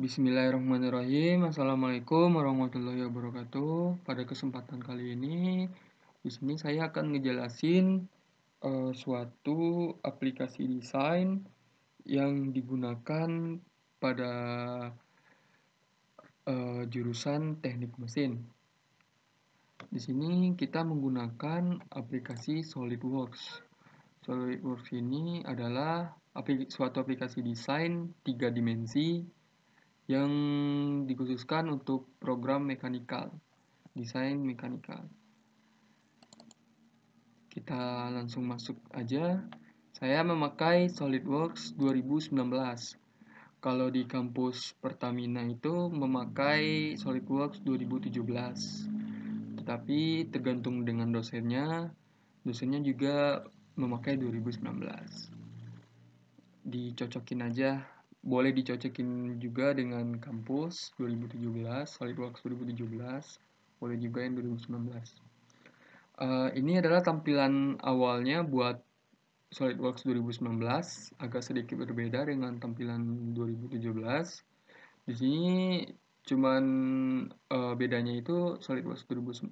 Bismillahirrahmanirrahim. Assalamualaikum warahmatullahi wabarakatuh. Pada kesempatan kali ini, di sini saya akan ngejelasin suatu aplikasi desain yang digunakan pada jurusan teknik mesin. Di sini kita menggunakan aplikasi SolidWorks. SolidWorks ini adalah suatu aplikasi desain 3 dimensi yang dikhususkan untuk program mekanikal, desain mekanikal. Kita langsung masuk aja. Saya memakai SolidWorks 2019. Kalau di kampus Pertamina itu memakai SolidWorks 2017. Tetapi tergantung dengan dosennya. Dosennya juga memakai 2019. Dicocokin aja. Boleh dicocokin juga dengan kampus 2017, SolidWorks 2017, boleh juga yang 2019. Ini adalah tampilan awalnya buat SolidWorks 2019, agak sedikit berbeda dengan tampilan 2017. Di sini cuman bedanya itu SolidWorks 2019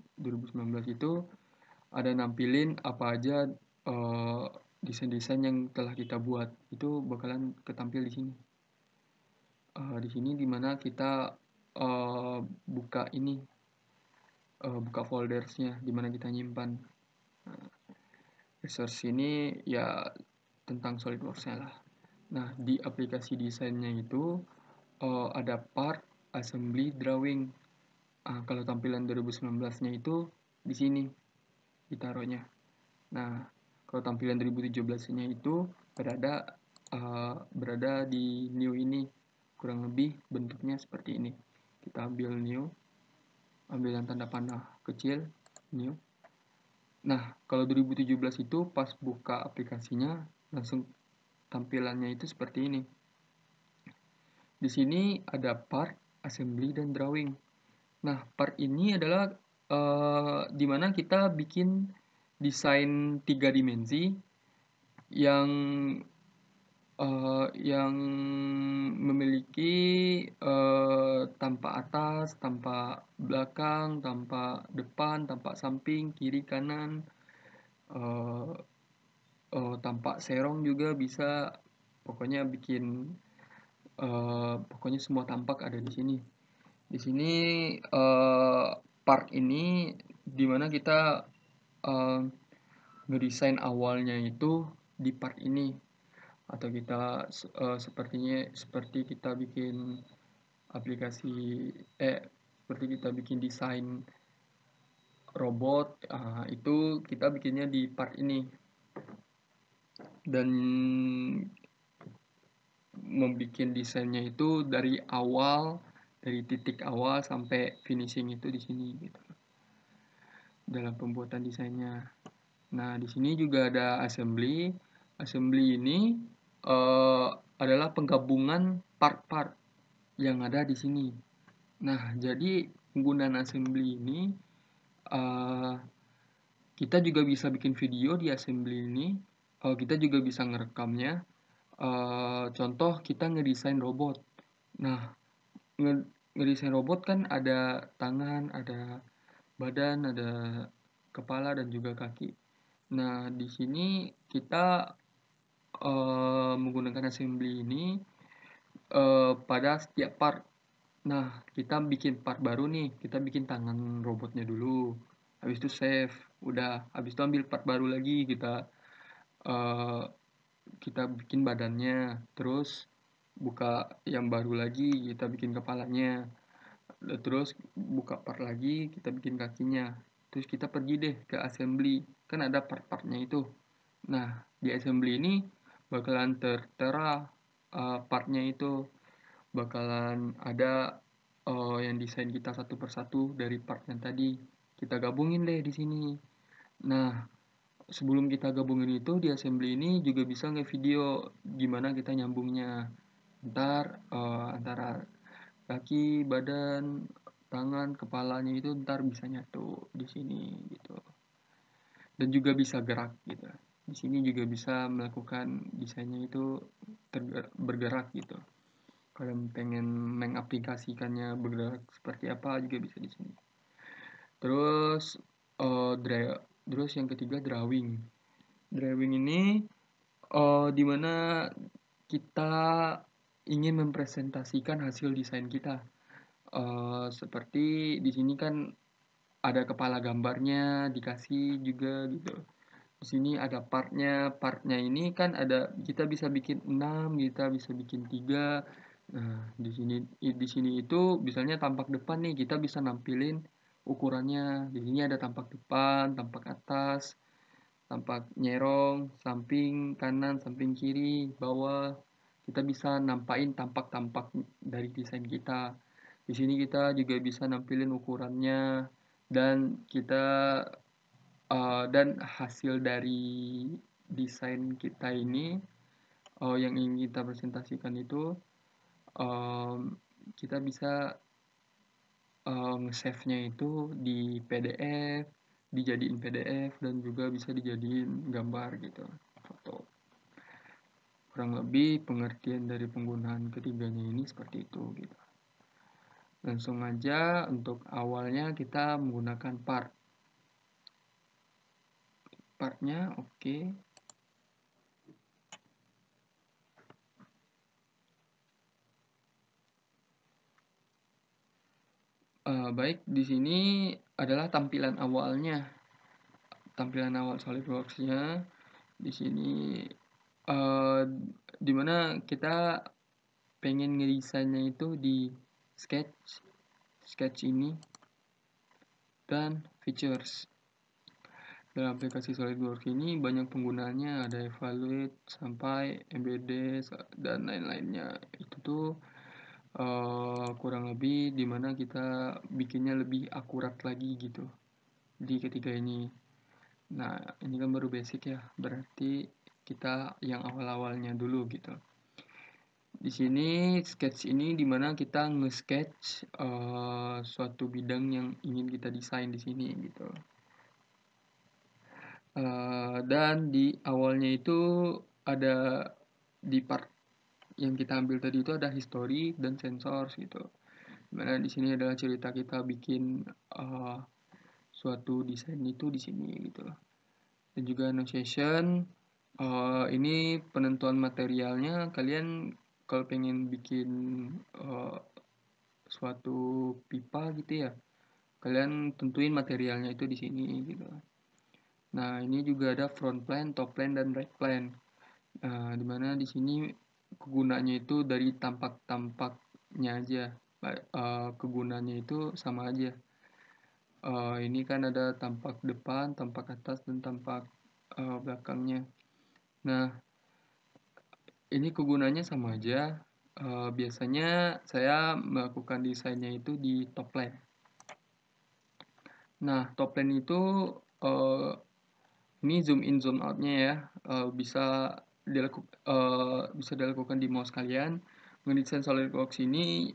itu ada nampilin apa aja desain-desain yang telah kita buat, itu bakalan ketampil di sini. Di sini dimana kita buka ini, buka foldersnya, dimana kita nyimpan. Resource ini ya tentang SolidWorks-nya lah. Nah, di aplikasi desainnya itu ada part assembly drawing. Kalau tampilan 2019-nya itu di sini ditaruhnya. Nah, kalau tampilan 2017-nya itu berada di new ini. Kurang lebih bentuknya seperti ini. Kita ambil new, ambil yang tanda panah kecil, new. Nah, kalau 2017 itu pas buka aplikasinya langsung tampilannya itu seperti ini. Di sini ada part, assembly, dan drawing. Nah, part ini adalah dimana kita bikin desain 3 dimensi yang memiliki tampak atas, tampak belakang, tampak depan, tampak samping, kiri, kanan, tampak serong juga bisa. Pokoknya pokoknya semua tampak ada di sini. Di sini part ini dimana kita ngedesain awalnya itu di part ini, atau kita seperti kita bikin aplikasi seperti kita bikin desain robot, itu kita bikinnya di part ini, dan membikin desainnya itu dari titik awal sampai finishing itu di sini gitu, dalam pembuatan desainnya. Nah, di sini juga ada assembly. Assembly ini adalah penggabungan part-part yang ada di sini. Nah, jadi penggunaan assembly ini kita juga bisa bikin video di assembly ini. Kita juga bisa ngerekamnya. Contoh kita ngedesain robot. Nah, ngedesain robot kan ada tangan, ada badan, ada kepala, dan juga kaki. Nah, di sini kita menggunakan assembly ini pada setiap part. Nah, kita bikin part baru nih. Kita bikin tangan robotnya dulu. Habis itu save. Udah. Habis itu ambil part baru lagi. Kita bikin badannya. Terus buka yang baru lagi. Kita bikin kepalanya. Terus buka part lagi. Kita bikin kakinya. Terus kita pergi deh ke assembly. Kan ada part-partnya itu. Nah, di assembly ini bakalan tertera partnya itu. Bakalan ada yang desain kita satu persatu dari part yang tadi. Kita gabungin deh di sini. Nah, sebelum kita gabungin itu di assembly ini juga bisa nge-video gimana kita nyambungnya. Ntar antara kaki, badan, tangan, kepalanya itu ntar bisa nyatu di sini gitu. Dan juga bisa gerak gitu. Di sini juga bisa melakukan desainnya itu bergerak gitu. kalian pengen mengaplikasikannya bergerak seperti apa juga bisa di sini. Terus terus yang ketiga drawing. Drawing ini dimana kita ingin mempresentasikan hasil desain kita. Seperti di sini kan ada kepala gambarnya dikasih juga gitu. Di sini ada partnya ini kan ada, kita bisa bikin 6, kita bisa bikin 3. Nah, di sini itu misalnya tampak depan nih, kita bisa nampilin ukurannya. Di sini ada tampak depan, tampak atas, tampak nyerong, samping kanan, samping kiri, bawah. Kita bisa nampain tampak-tampak dari desain kita. Di sini kita juga bisa nampilin ukurannya, dan dan hasil dari desain kita ini, yang ingin kita presentasikan itu, kita bisa nge-save-nya itu di PDF, dijadiin PDF, dan juga bisa dijadiin gambar gitu, foto. Kurang lebih pengertian dari penggunaan ketiganya ini seperti itu gitu. Langsung aja, untuk awalnya kita menggunakan partnya, oke. Baik, di sini adalah tampilan awalnya. Tampilan awal SolidWorks-nya. Di sini uh, dimana kita pengen ngedesainnya itu di sketch ini, dan features. Dalam aplikasi SolidWorks ini banyak penggunaannya, ada evaluate sampai embedded dan lain-lainnya. Itu tuh kurang lebih dimana kita bikinnya lebih akurat lagi gitu di ketiga ini. Nah, ini kan baru basic ya, berarti kita yang awal-awalnya dulu gitu. Di sini sketch ini dimana kita nge-sketch suatu bidang yang ingin kita desain di sini gitu. Dan di awalnya itu ada, di part yang kita ambil tadi itu ada history dan sensors gitu. Dimana di sini adalah cerita kita bikin suatu desain itu di sini gitu. Dan juga annotation, ini penentuan materialnya. Kalian kalau pengen bikin suatu pipa gitu ya, kalian tentuin materialnya itu di sini gitu. Nah, ini juga ada front plan, top plan, dan right plan. Nah, dimana di sini kegunaannya itu dari tampak-tampaknya aja. Kegunaannya itu sama aja. Ini kan ada tampak depan, tampak atas, dan tampak belakangnya. Nah, ini kegunaannya sama aja. Biasanya saya melakukan desainnya itu di top plan. Nah, top plan itu ini zoom in zoom outnya ya, bisa dilakukan di mouse kalian. Ngedesain SolidWorks ini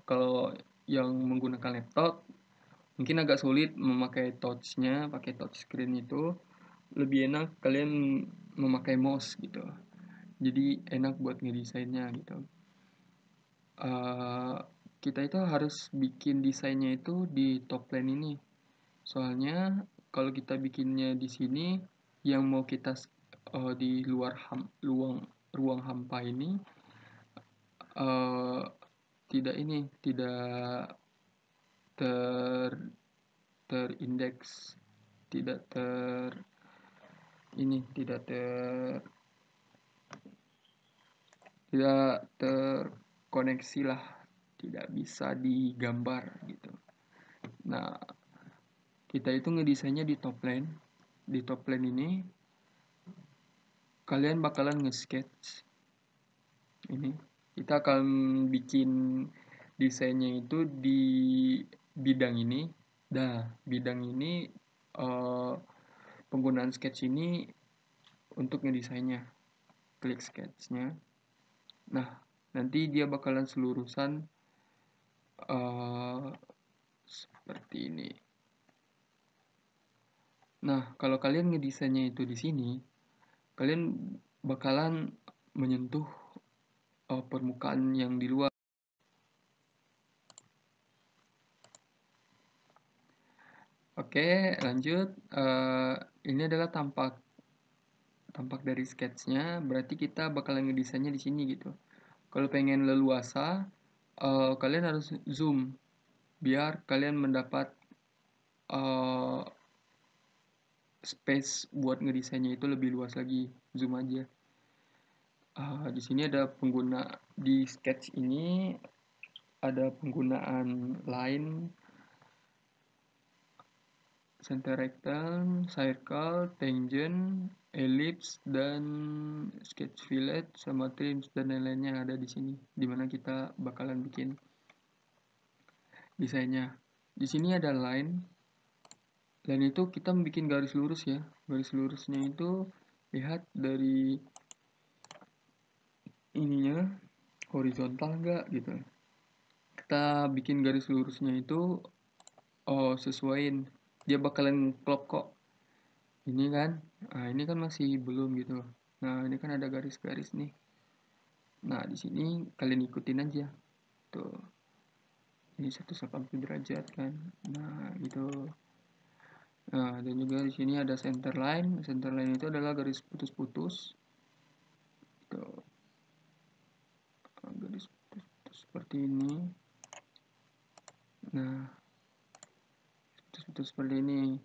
kalau yang menggunakan laptop mungkin agak sulit memakai touchnya, pakai touch screen itu lebih enak kalian memakai mouse gitu. Jadi enak buat ngedesainnya gitu. Kita itu harus bikin desainnya itu di top plan ini. Soalnya kalau kita bikinnya di sini, yang mau kita di luar ruang hampa ini tidak terindeks, tidak ter ini tidak terkoneksi lah, tidak bisa digambar gitu. Nah, kita itu ngedesainnya di top plan. Di top plan ini kalian bakalan nge-sketch ini. Kita akan bikin desainnya itu di bidang ini. Nah, bidang ini penggunaan sketch ini untuk ngedesainnya. Klik sketchnya. Nah, nanti dia bakalan selurusan seperti ini. Nah, kalau kalian ngedesainnya itu di sini, kalian bakalan menyentuh permukaan yang di luar. Oke, lanjut. Ini adalah tampak dari sketsnya, berarti kita bakalan ngedesainnya di sini gitu. Kalau pengen leluasa, kalian harus zoom biar kalian mendapat uh, space buat ngedesainnya itu lebih luas lagi. Zoom aja. Di sini ada pengguna di sketch ini ada penggunaan line, center rectangle, circle, tangent, ellipse, dan sketch fillet sama trims dan lain-lainnya ada di sini. Dimana kita bakalan bikin desainnya. Di sini ada line. Line itu kita bikin garis lurus ya. Garis lurusnya itu lihat dari ininya horizontal enggak gitu. Kita bikin garis lurusnya itu sesuaiin, dia bakalan klop kok. Ini kan, ini kan masih belum gitu. Nah ini kan ada garis-garis nih. Nah di sini kalian ikutin aja tuh. Ini 180 derajat kan. Nah gitu. Nah dan juga di sini ada center line. Center line itu adalah garis putus-putus. Tuh, garis putus-putus seperti ini. Nah putus-putus seperti ini.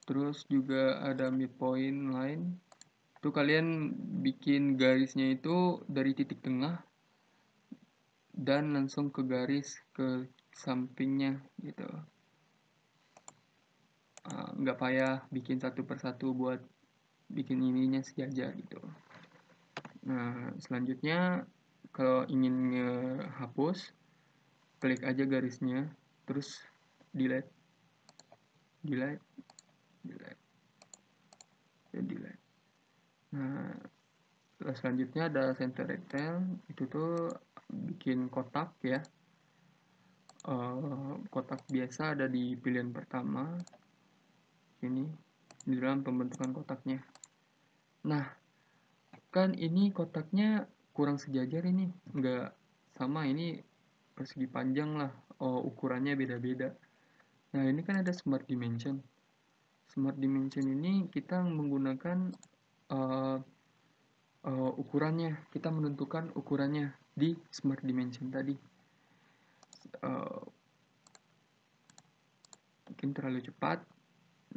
Terus juga ada midpoint line. Itu kalian bikin garisnya itu dari titik tengah dan langsung ke garis ke sampingnya gitu. Nggak payah bikin satu persatu buat bikin ininya sejajar gitu. Nah selanjutnya kalau ingin ngehapus, klik aja garisnya, terus delete, delete, delete, dan delete. Nah selanjutnya ada center rectangle, itu tuh bikin kotak ya. Kotak biasa ada di pilihan pertama ini di dalam pembentukan kotaknya. Nah kan ini kotaknya kurang sejajar, ini nggak sama, ini persegi panjang lah, ukurannya beda-beda. Nah ini kan ada smart dimension. Smart dimension ini kita menggunakan uh, ukurannya, kita menentukan ukurannya di smart dimension tadi. Mungkin terlalu cepat.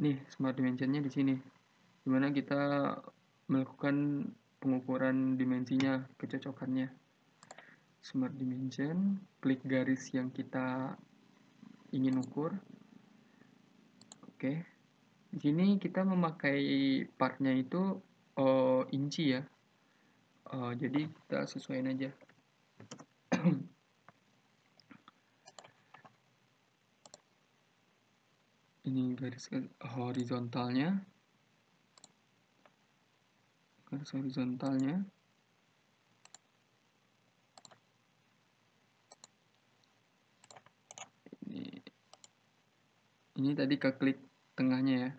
Nih smart dimensionnya di sini, dimana kita melakukan pengukuran dimensinya, kecocokannya. Smart dimension, klik garis yang kita ingin ukur. Oke, di sini kita memakai partnya itu inci ya. Jadi kita sesuaiin aja. Ini garis horizontalnya, garis horizontalnya. Ini tadi ke klik tengahnya ya.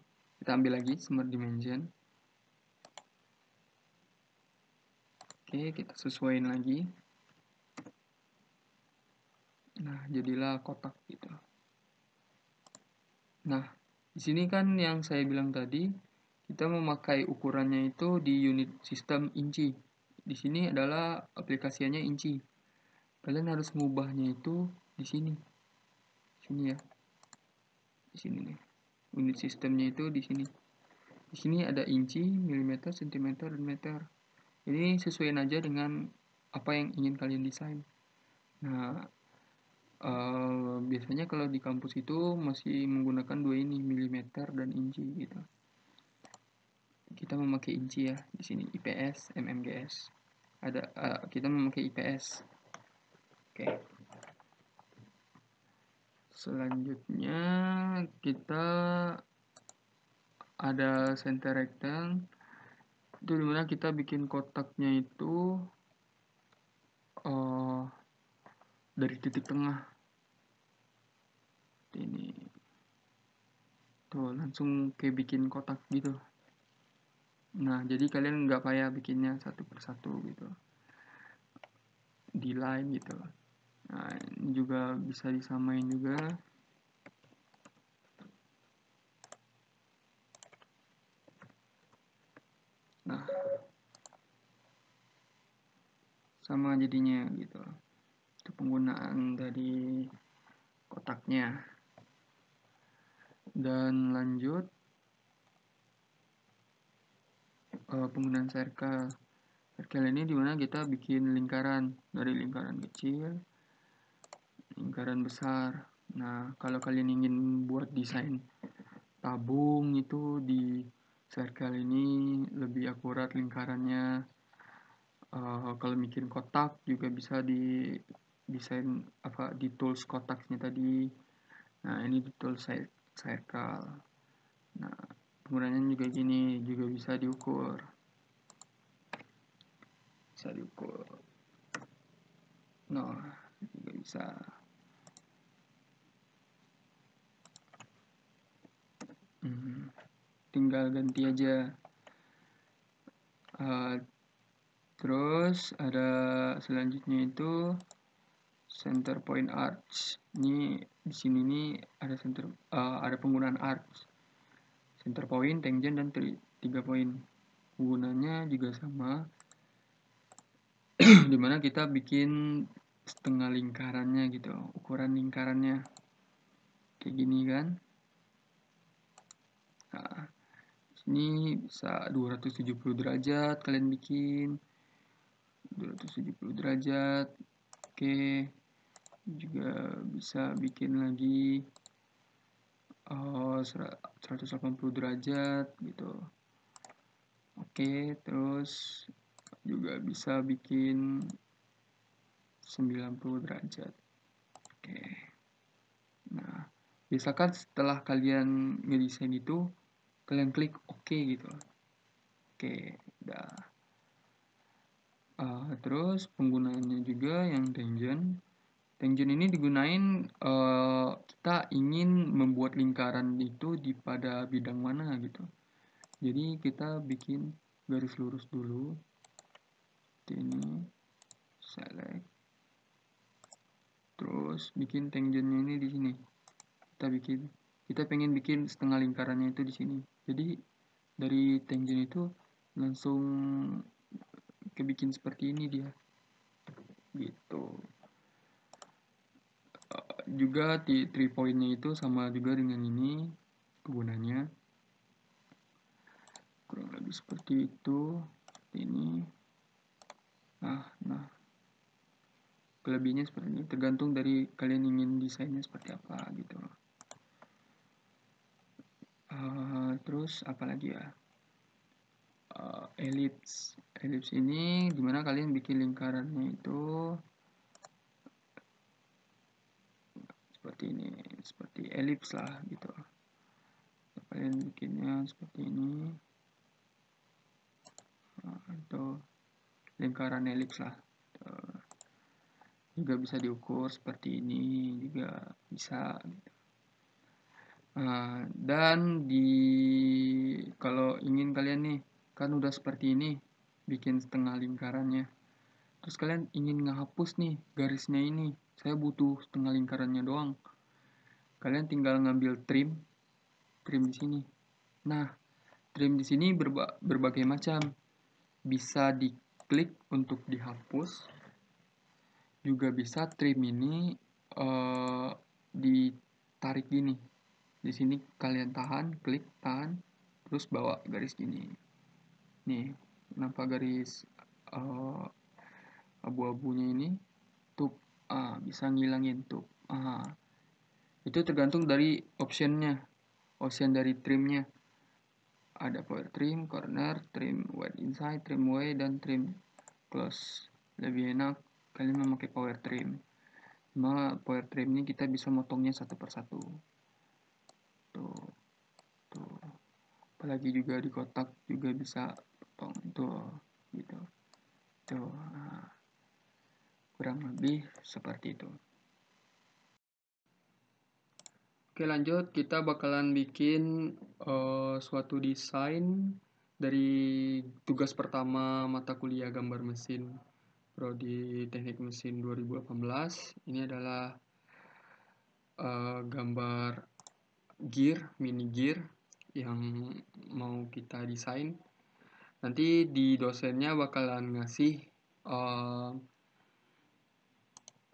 Kita ambil lagi smart dimension. Oke, kita sesuaiin lagi. Nah, jadilah kotak gitu. Nah, di sini kan yang saya bilang tadi, kita memakai ukurannya itu di unit sistem inci. Di sini adalah aplikasinya inci. Kalian harus mengubahnya itu di sini. Sini ya. Di sini nih. Unit sistemnya itu di sini. Di sini ada inci, milimeter, sentimeter, dan meter. Ini sesuaiin aja dengan apa yang ingin kalian desain. Nah, biasanya kalau di kampus itu masih menggunakan dua ini, milimeter dan inci gitu. Kita memakai inci ya di sini, IPS, MMGS. Ada kita memakai IPS. Oke. Selanjutnya kita ada center rectangle. Itu dimana kita bikin kotaknya itu dari titik tengah. Ini tuh langsung kayak bikin kotak gitu. Nah jadi kalian nggak payah bikinnya satu persatu gitu. di line gitu. Nah, ini juga bisa disamain juga. Nah, sama jadinya gitu. Itu penggunaan dari kotaknya. Dan lanjut penggunaan circle. Circle ini dimana kita bikin lingkaran dari lingkaran kecil, lingkaran besar. Nah, kalau kalian ingin buat desain tabung itu di circle ini lebih akurat lingkarannya. Kalau bikin kotak juga bisa di desain di tools kotaknya tadi. Nah, ini di tools circle. Nah, penggunaannya juga gini, juga bisa diukur. Nah, juga bisa. Tinggal ganti aja. Terus ada selanjutnya itu center point arch. Ini di sini nih ada penggunaan arch. Center point, tangent dan 3 poin. Penggunanya juga sama. Dimana kita bikin setengah lingkarannya gitu, ukuran lingkarannya kayak gini kan. Nah, sini bisa 270 derajat kalian bikin. 270 derajat. Oke. Juga bisa bikin lagi 180 derajat gitu. Oke, terus juga bisa bikin 90 derajat. Oke. Nah, biasakan setelah kalian ngedesain itu, kalian klik OK gitu. Oke, udah. Terus penggunaannya juga yang tangent. Tangent ini digunain kita ingin membuat lingkaran itu pada bidang mana gitu. Jadi kita bikin garis lurus dulu. Seperti ini. Select. Terus bikin tangentnya ini di sini. Kita pengen bikin setengah lingkarannya itu di sini. Jadi dari tangent itu langsung kebikin seperti ini dia. Gitu. Juga di 3 pointnya itu sama juga dengan ini kegunaannya. Kurang lebih seperti itu. Seperti ini. Nah. Kelebihannya seperti ini. Tergantung dari kalian ingin desainnya seperti apa gitu. Terus apa lagi ya? Ellipse. Ellipse ini dimana kalian bikin lingkarannya itu seperti ini, seperti ellipse lah gitu. Kalian bikinnya seperti ini. Itu lingkaran ellipse lah. Juga bisa diukur seperti ini juga bisa. Dan kalau ingin kalian nih kan udah seperti ini bikin setengah lingkarannya. Terus kalian ingin ngehapus nih garisnya ini. Saya butuh setengah lingkarannya doang. Kalian tinggal ngambil trim di sini. Nah, trim di sini berbagai macam. Bisa diklik untuk dihapus. Juga bisa trim ini ditarik gini. Di sini kalian klik tahan, terus bawa garis gini. Nih, kenapa garis abu-abunya ini tuh bisa ngilangin tuh. Itu tergantung dari option dari trimnya. Ada power trim, corner, trim wide inside, trim wide, dan trim close. Lebih enak kalian memakai power trim. Cuma power trim ini kita bisa motongnya satu persatu. Tuh. Apalagi juga di kotak juga bisa potong tuh gitu. Tuh. Kurang lebih seperti itu. Oke, lanjut kita bakalan bikin suatu desain dari tugas pertama mata kuliah gambar mesin Prodi Teknik Mesin 2018. Ini adalah gambar mini gear yang mau kita desain. Nanti di dosennya bakalan ngasih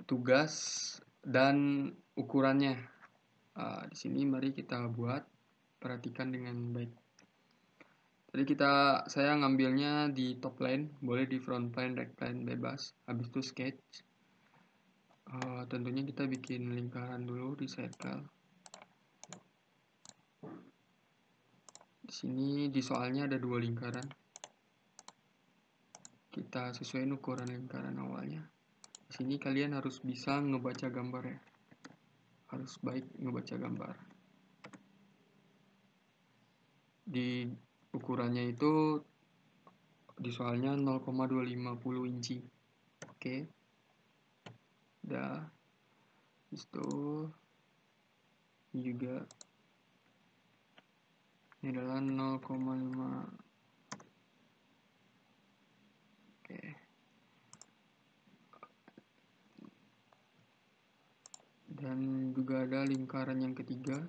tugas dan ukurannya. Di sini mari kita buat, perhatikan dengan baik. Jadi saya ngambilnya di top plane, boleh di front plane, right plane, bebas. Habis itu sketch. Tentunya kita bikin lingkaran dulu di circle. Di sini di soalnya ada 2 lingkaran. Kita sesuaiin ukuran lingkaran awalnya. Di sini kalian harus bisa ngebaca gambar ya. Harus baik ngebaca gambar. Di ukurannya itu di soalnya 0,250 inci. Oke. Udah. Itu ini juga ini adalah 0,5. Oke. Dan juga ada lingkaran yang ketiga.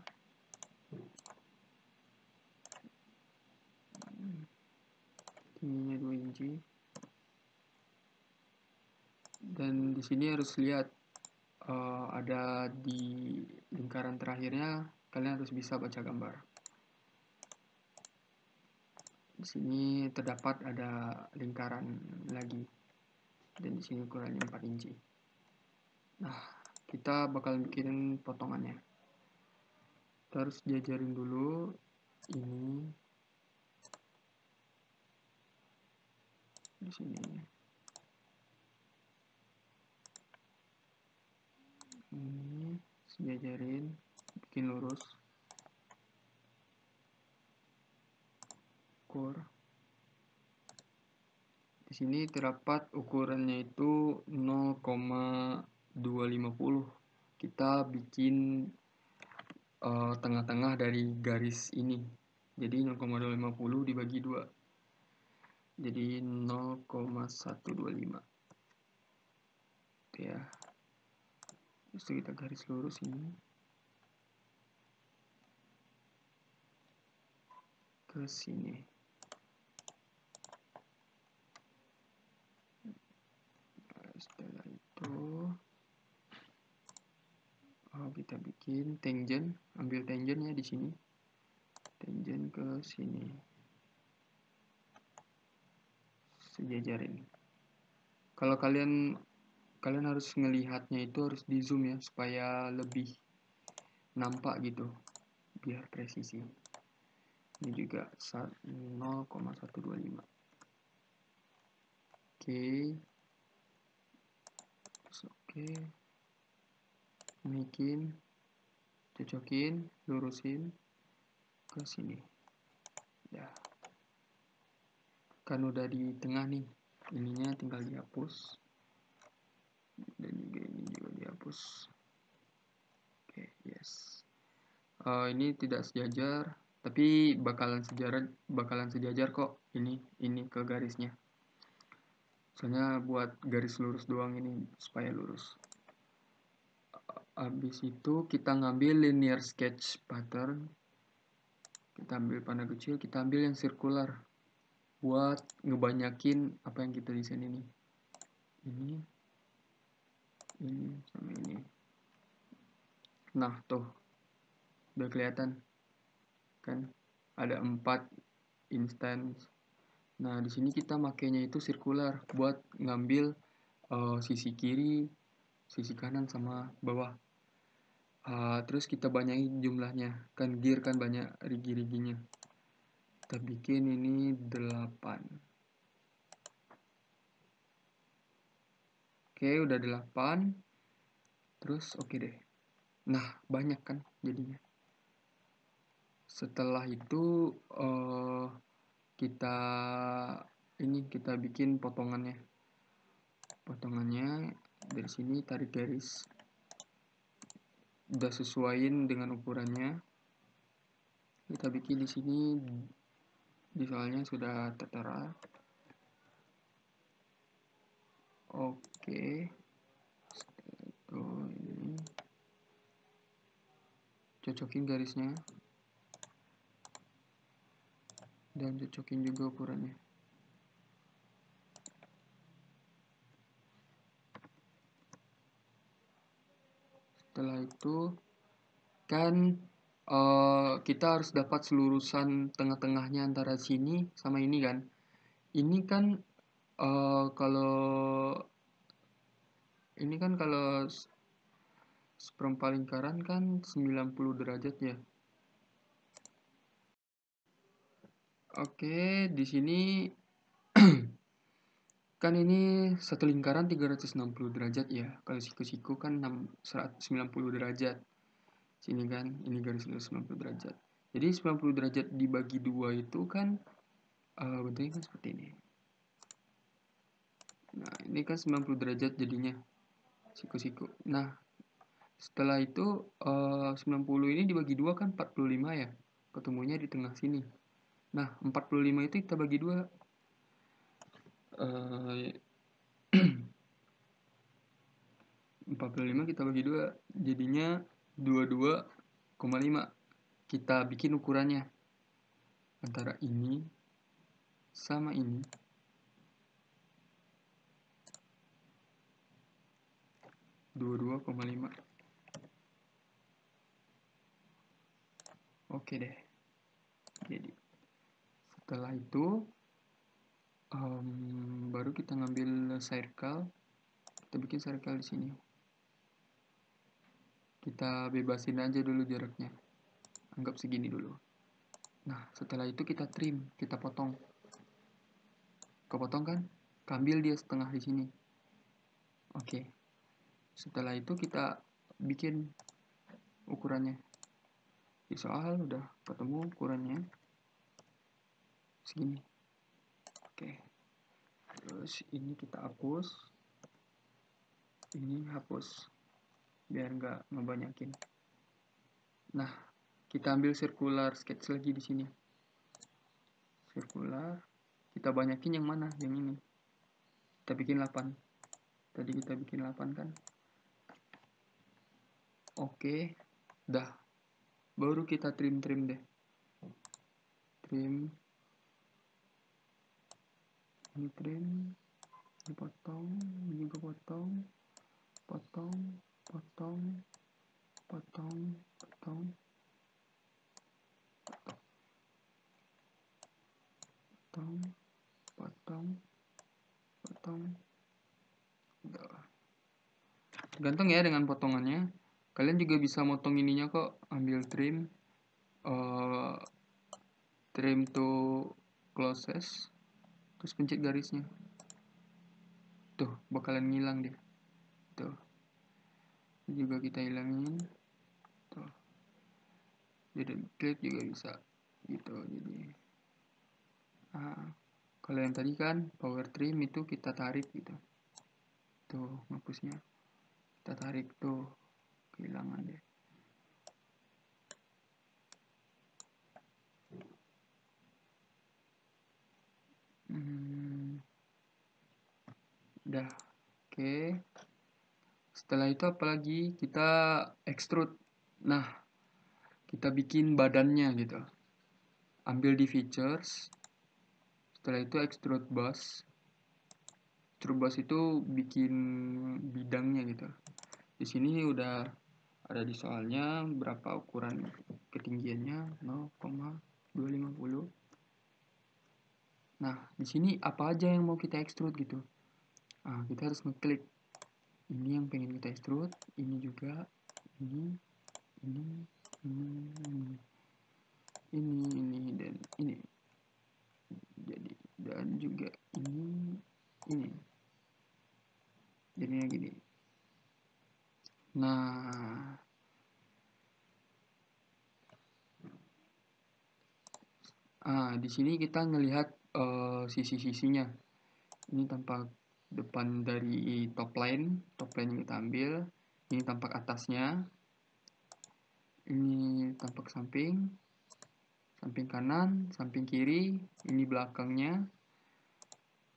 Tingginya 2 inci. Dan di sini harus lihat ada di lingkaran terakhirnya, kalian harus bisa baca gambar. Di sini terdapat ada lingkaran lagi, dan di sini ukurannya 4 inci. Nah, kita bakal bikin potongannya. Kita harus jajarin dulu ini di sini. Ini sejajarin, bikin lurus. Ukur. Di sini terdapat ukurannya itu 0,250. Kita bikin tengah-tengah dari garis ini. Jadi 0,250 dibagi 2. Jadi 0,125. Oke ya. Terus kita garis lurus ini ke sini. Setelah itu kita bikin tangent, ambil tangentnya di sini, tangent ke sini, sejajarin. Kalau kalian harus ngelihatnya itu harus di zoom ya, supaya lebih nampak gitu, biar presisi. Ini juga 0,125. Oke. Bikin, cocokin, lurusin ke sini. Ya. Kan udah di tengah nih. Ininya tinggal dihapus. Dan juga ini juga dihapus. Oke, yes. Ini tidak sejajar, tapi bakalan sejajar kok. Ini ke garisnya. Soalnya buat garis lurus doang ini supaya lurus. Habis itu kita ngambil linear sketch pattern. Kita ambil panah kecil, kita ambil yang circular buat ngebanyakin apa yang kita desain ini sama ini. Nah tuh udah kelihatan kan, ada 4 instance. Nah di sini kita makainya itu circular buat ngambil sisi kiri, sisi kanan sama bawah. Terus kita banyakin jumlahnya, kan gear kan banyak rigi-riginya. Kita bikin ini 8. Oke, udah 8. Terus oke deh. Nah, banyak kan jadinya. Setelah itu kita bikin potongannya. Potongannya dari sini tarik garis. Udah sesuaiin dengan ukurannya. Kita bikin di sini, di soalnya sudah tertera. Oke, tuh ini cocokin garisnya dan cocokin juga ukurannya. Setelah itu kan kita harus dapat selurusan tengah-tengahnya antara sini sama ini kan. Ini kan kalau ini kan kalau seperempat lingkaran kan 90 derajat ya. Oke, di sini kan ini satu lingkaran 360 derajat ya. Kalau siku-siku kan 90 derajat. Sini kan ini garis 90 derajat. Jadi 90 derajat dibagi dua itu kan bentuknya kan seperti ini. Nah, ini kan 90 derajat jadinya siku-siku. Nah, setelah itu 90 ini dibagi dua kan 45 ya. Ketemunya di tengah sini. Nah, 45 itu kita bagi dua. 45 kita bagi dua, jadinya 22,5. Kita bikin ukurannya antara ini sama ini. Dua koma lima. Oke deh. Jadi setelah itu baru kita ngambil circle. Kita bikin circle di sini. Kita bebasin aja dulu jaraknya. Anggap segini dulu. Nah, setelah itu kita trim, kita potong. Kepotong kan? Ambil dia setengah di sini. Oke. Setelah itu kita bikin ukurannya. Di soal udah ketemu ukurannya segini. Oke. Terus ini kita hapus. Ini hapus biar nggak ngebanyakin. Nah, kita ambil circular sketch lagi di sini. Circular. Kita banyakin yang mana? Yang ini. Kita bikin 8. Tadi kita bikin 8 kan? Oke. Dah. Baru kita trim-trim deh. Trim. Ini trim. Ini potong. Ini juga potong. Potong. Potong. Potong. Potong. Potong. Potong. Potong. Gantung ya dengan potongannya. Kalian juga bisa motong ininya kok, ambil trim, trim to closest, terus pencet garisnya. Tuh, bakalan ngilang dia. Tuh, ini juga kita hilangin. Tuh, jadi klik juga bisa, gitu. Jadi, kalau yang tadi kan power trim itu kita tarik gitu. Tuh, ngapusnya. Kita tarik tuh, kehilangan deh. Udah, oke. Setelah itu apalagi kita extrude. Nah, kita bikin badannya gitu. Ambil di features. Setelah itu extrude bus. Extrude bus itu bikin bidangnya gitu. Di sini udah ada di soalnya berapa ukuran ketinggiannya 0,250. Nah, di sini apa aja yang mau kita extrude gitu. Nah, kita harus ngeklik. Ini yang pengen kita extrude, ini juga, ini, ini, ini dan ini. Jadi dan juga ini. Jadinya gini. Nah, di sini kita ngelihat sisi-sisinya. Ini tampak depan dari top line yang kita ambil. Ini tampak atasnya. Ini tampak samping kanan, samping kiri. Ini belakangnya.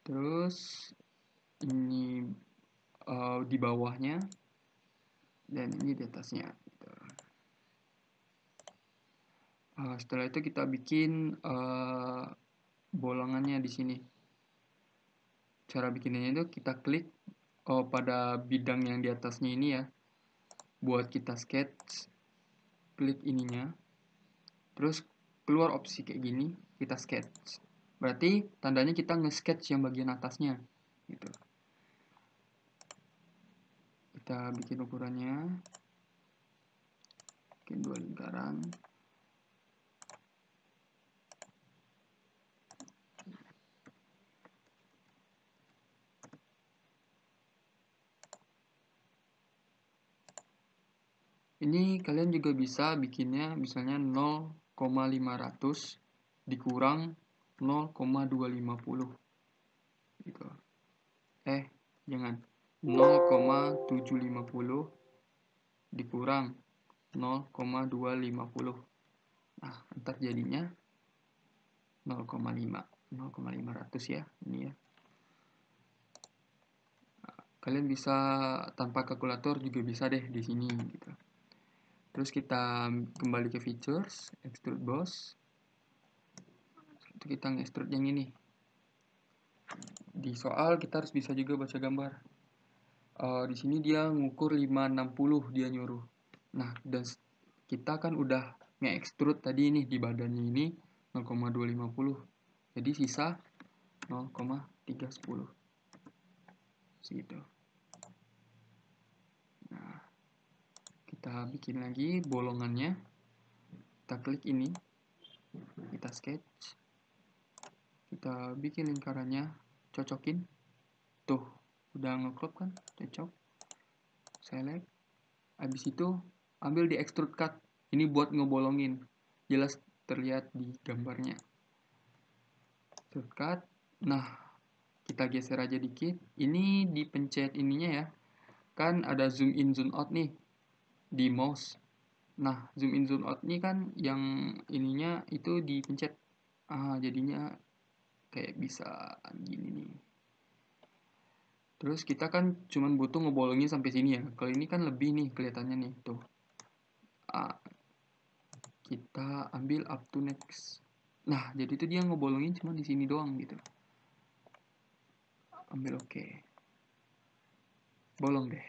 Terus ini di bawahnya, dan ini di atasnya gitu. Setelah itu kita bikin bolongannya di sini. Cara bikinnya itu kita klik pada bidang yang di atasnya ini ya, buat kita sketch, klik ininya, terus keluar opsi kayak gini, kita sketch. Berarti tandanya kita nge-sketch yang bagian atasnya gitu. Kita bikin ukurannya, bikin 2 lingkaran. Ini kalian juga bisa bikinnya misalnya 0,500 dikurang 0,250 gitu. Jangan 0,750 dikurang 0,250. Nah, ntar jadinya 0,500 ya, ini ya. Kalian bisa tanpa kalkulator juga bisa deh di sini gitu. Terus kita kembali ke features, extrude boss. Itu kita nge-extrude yang ini. Di soal kita harus bisa juga baca gambar. Di sini dia ngukur 560 dia nyuruh. Nah, dan kita kan udah nge-extrude tadi ini di badannya ini 0,250. Jadi sisa 0,310. Segitu. Nah, kita bikin lagi bolongannya. Kita klik ini. Kita sketch. Kita bikin lingkarannya, cocokin. Tuh, udah nge-crop kan? Cocok. Select. Habis itu ambil di extrude cut. Ini buat ngebolongin. Jelas terlihat di gambarnya. Extrude cut. Nah, kita geser aja dikit. Ini dipencet ininya ya. Kan ada zoom in zoom out nih di mouse. Nah, zoom in zoom out nih kan yang ininya itu dipencet. Jadinya kayak bisa gini nih. Terus kita kan cuman butuh ngebolongin sampai sini ya. Kalau ini kan lebih nih kelihatannya nih tuh. Kita ambil up to next. Nah, jadi itu dia ngebolongin cuma di sini doang gitu. Ambil oke. Bolong deh.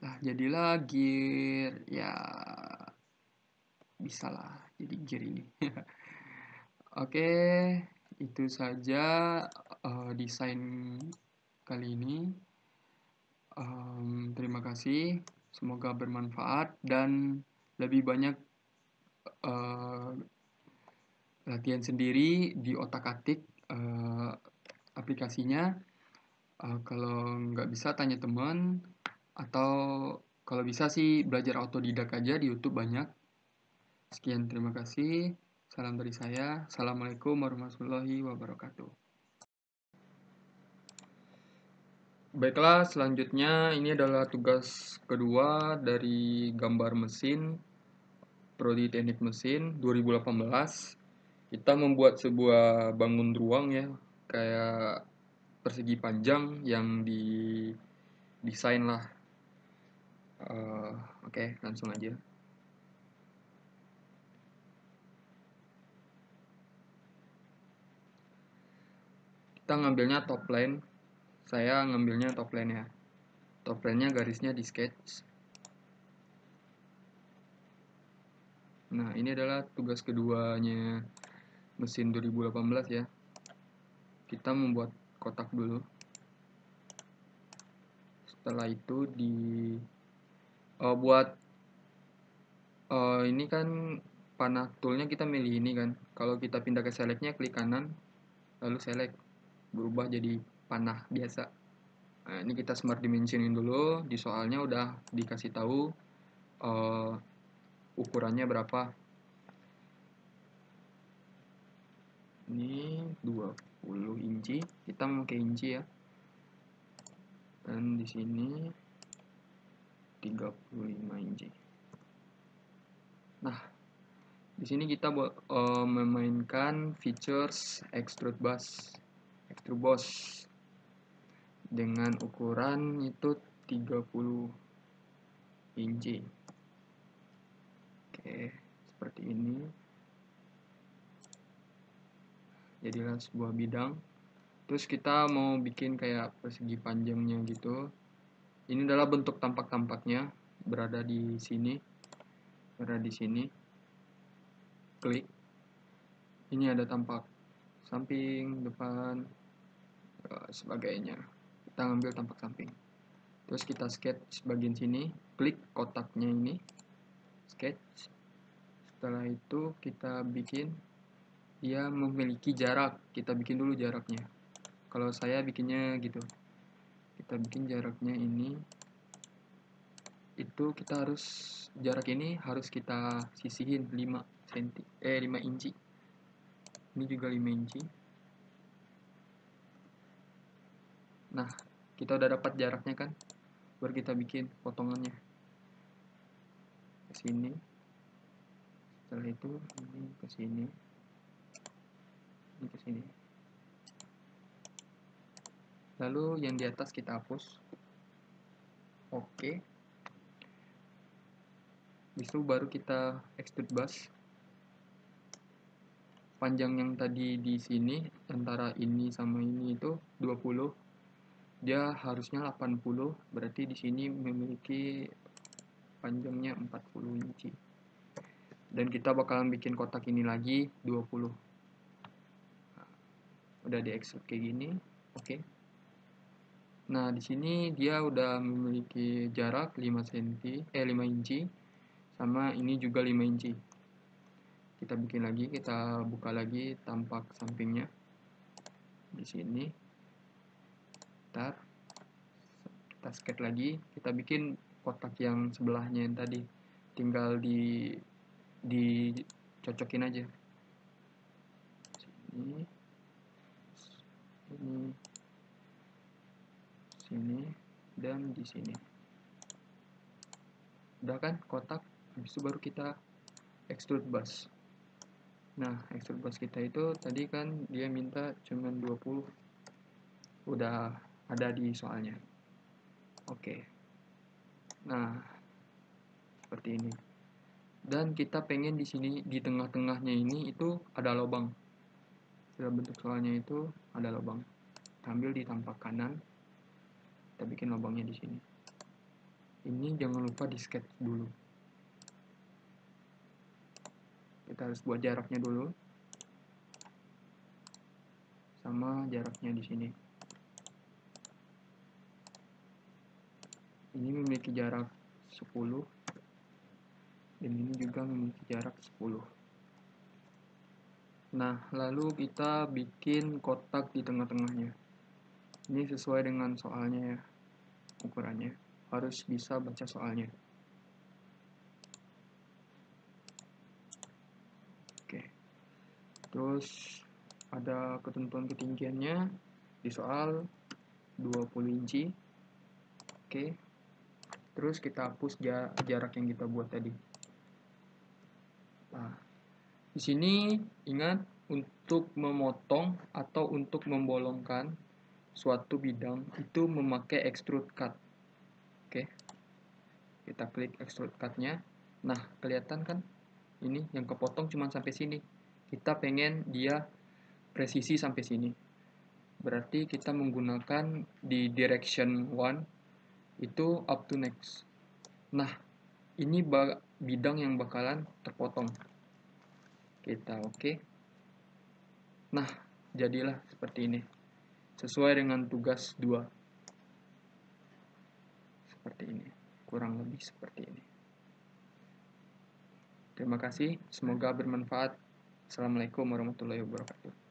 Nah, jadilah gear ya bisa lah jadi gear ini. Oke, itu saja desain kali ini. Terima kasih, semoga bermanfaat dan lebih banyak latihan sendiri di otak-atik aplikasinya. Kalau nggak bisa tanya teman, atau kalau bisa sih belajar autodidak aja di YouTube banyak. Sekian, terima kasih. Salam dari saya. Assalamualaikum warahmatullahi wabarakatuh. Baiklah, selanjutnya ini adalah tugas kedua dari gambar mesin Prodi Teknik Mesin 2018. Kita membuat sebuah bangun ruang ya, kayak persegi panjang yang didesain lah. Oke, langsung aja. Kita ngambilnya top line. Saya ngambilnya top line ya. Top line-nya garisnya di sketch. Nah, ini adalah tugas keduanya mesin 2018 ya. Kita membuat kotak dulu. Setelah itu buat ini kan panah toolnya kita milih ini kan. Kalau kita pindah ke selectnya klik kanan, lalu select, berubah jadi panah biasa. Nah, ini kita smart dimensionin dulu. Di soalnya udah dikasih tahu ukurannya berapa. Ini 20 inci, kita memakai inci ya. Dan di sini 35 inci. Nah, Di sini kita memainkan features extrude boss dengan ukuran itu 30 inci. Oke, seperti ini. Jadilah sebuah bidang. Terus kita mau bikin kayak persegi panjangnya gitu. Ini adalah bentuk tampak-tampaknya, berada di sini. Klik. Ini ada tampak samping, depan, sebagainya. Kita ambil tampak samping. Terus kita sketch bagian sini, klik kotaknya ini, sketch. Setelah itu kita bikin dia memiliki jarak. Kita bikin dulu jaraknya. Kalau saya bikinnya gitu. Kita bikin jaraknya ini. Itu kita harus jarak ini harus kita sisihin 5 inci. Ini juga 5 inci. Nah, kita udah dapat jaraknya kan? Baru kita bikin potongannya. Ke sini. Setelah itu ini ke sini. Ini ke sini. Lalu yang di atas kita hapus. Oke. Itu baru kita extrude bus. Panjang yang tadi di sini antara ini sama ini itu 20. Dia harusnya 80, berarti di sini memiliki panjangnya 40 inci. Dan kita bakalan bikin kotak ini lagi 20. Nah, udah di-extrude kayak gini. Oke. Nah, di sini dia udah memiliki jarak 5 inci sama ini juga 5 inci. Kita bikin lagi, kita buka lagi tampak sampingnya. Di sini. Ntar kita sketch lagi, kita bikin kotak yang sebelahnya yang tadi. Tinggal dicocokin aja. Sini dan di sini. Udah kan kotak, habis itu baru kita extrude bus. Nah, extrude bus kita itu tadi kan dia minta cuman 20. Udah ada di soalnya. Oke. Nah, seperti ini. Dan kita pengen di sini di tengah-tengahnya ini itu ada lubang. Dalam bentuk soalnya itu ada lubang. Ambil di tampak kanan. Kita bikin lubangnya di sini. Ini jangan lupa di sketch dulu. Kita harus buat jaraknya dulu. Sama jaraknya di sini. Ini memiliki jarak 10. Dan ini juga memiliki jarak 10. Nah, lalu kita bikin kotak di tengah-tengahnya. Ini sesuai dengan soalnya ya, ukurannya. Harus bisa baca soalnya. Oke. Terus ada ketentuan ketinggiannya di soal 20 inci. Oke. Terus kita hapus jarak yang kita buat tadi. Nah, di sini ingat untuk memotong atau untuk membolongkan suatu bidang itu memakai extrude cut. Oke. Kita klik extrude cut-nya. Nah, kelihatan kan? Ini yang kepotong cuma sampai sini. Kita pengen dia presisi sampai sini. Berarti kita menggunakan di direction 1 itu up to next. Nah, ini bidang yang bakalan terpotong. Kita oke. Nah, jadilah seperti ini. Sesuai dengan tugas 2. Seperti ini. Kurang lebih seperti ini. Terima kasih. Semoga bermanfaat. Assalamualaikum warahmatullahi wabarakatuh.